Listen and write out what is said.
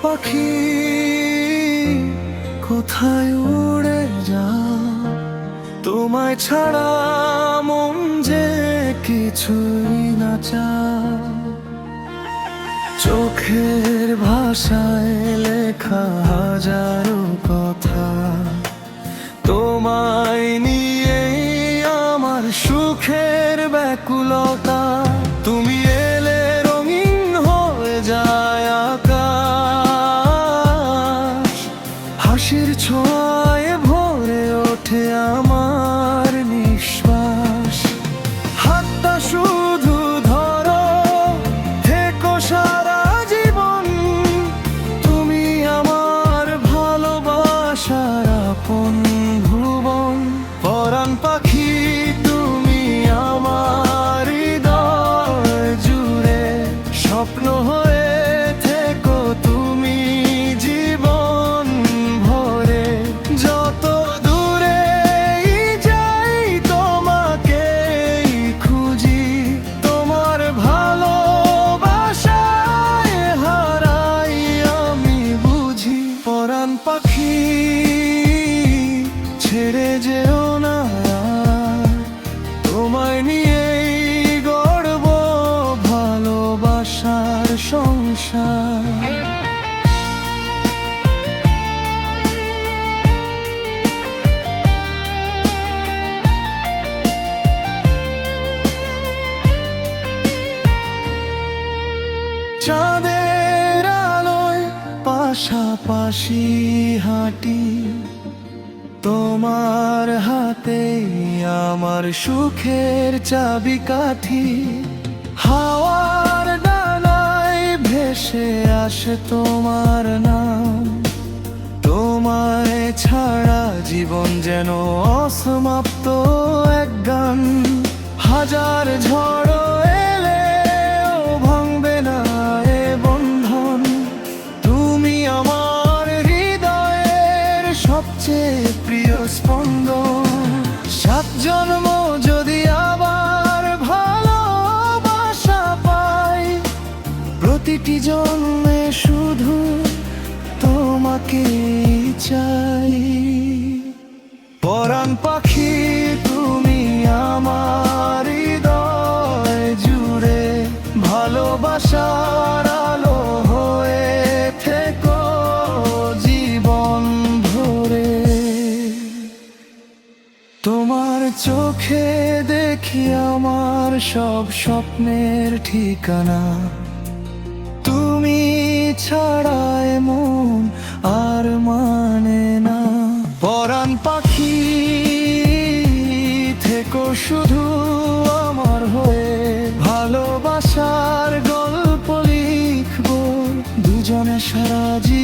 পাখি কোথায় উড়ে যাও, তোমায় ছাড়া মন যে কিছুই না চায়। চোখের ভাষায় লেখা হাজারো কথা, তোমায় নিয়েই আমার সুখের ব্যাকুলতা। তুমি এলে রঙিন হয়ে যায় আকাশ, হাসির ছোঁয়ায় ভরে ওঠে আমার নিঃশ্বাস। হাতটা শুধু ধরো, থেকো সারা জীবন, তুমি আমার ভালোবাসার আপন ভুবন। পরাণ পাখি তুমি আমার হৃদয় জুড়ে, স্বপ্ন হয়ে থেকো তুমি জীবন ভরে। যত দূরে যাই তোমাকেই খুঁজি, তোমার ভালোবাসায় হারাই আমি বুঝি। পরাণ পাখি ছেড়ে যেও না, তোমায় নিয়েই গড়ব ভালোবাসার সংসার। চাঁদের আলোয় পাশাপাশি হাঁটি, তোমার হাতে আমার সুখের চাবিকাঠি। হাওয়ার ডানায় ভেসে আসে তোমার নাম, তোমায় ছাড়া জীবন যেন অসমাপ্ত এক গান। হাজার ঝড় এলেও ভাঙবে না এ বন্ধন, তুমি আমার হৃদয়ের সবচেয়ে প্রিয় স্পন্দন। 7 জন্ম যদি আবার ভালোবাসা পাই, প্রতিটি জন্মে শুধু তোমাকেই চাই। পরাণ পাখি তুমি আমার হৃদয় জুড়ে, ভালোবাসার আলো হয়ে থেকো জীবন ভরে। তোমার চোখে দেখি আমার সব স্বপ্নের ঠিকানা, তুমি ছাড়া মন আর মানে না। পরাণ পাখি থেকো শুধু আমার হয়ে, ভালোবাসার গল্প লিখবো দুজনে সারা জীবন।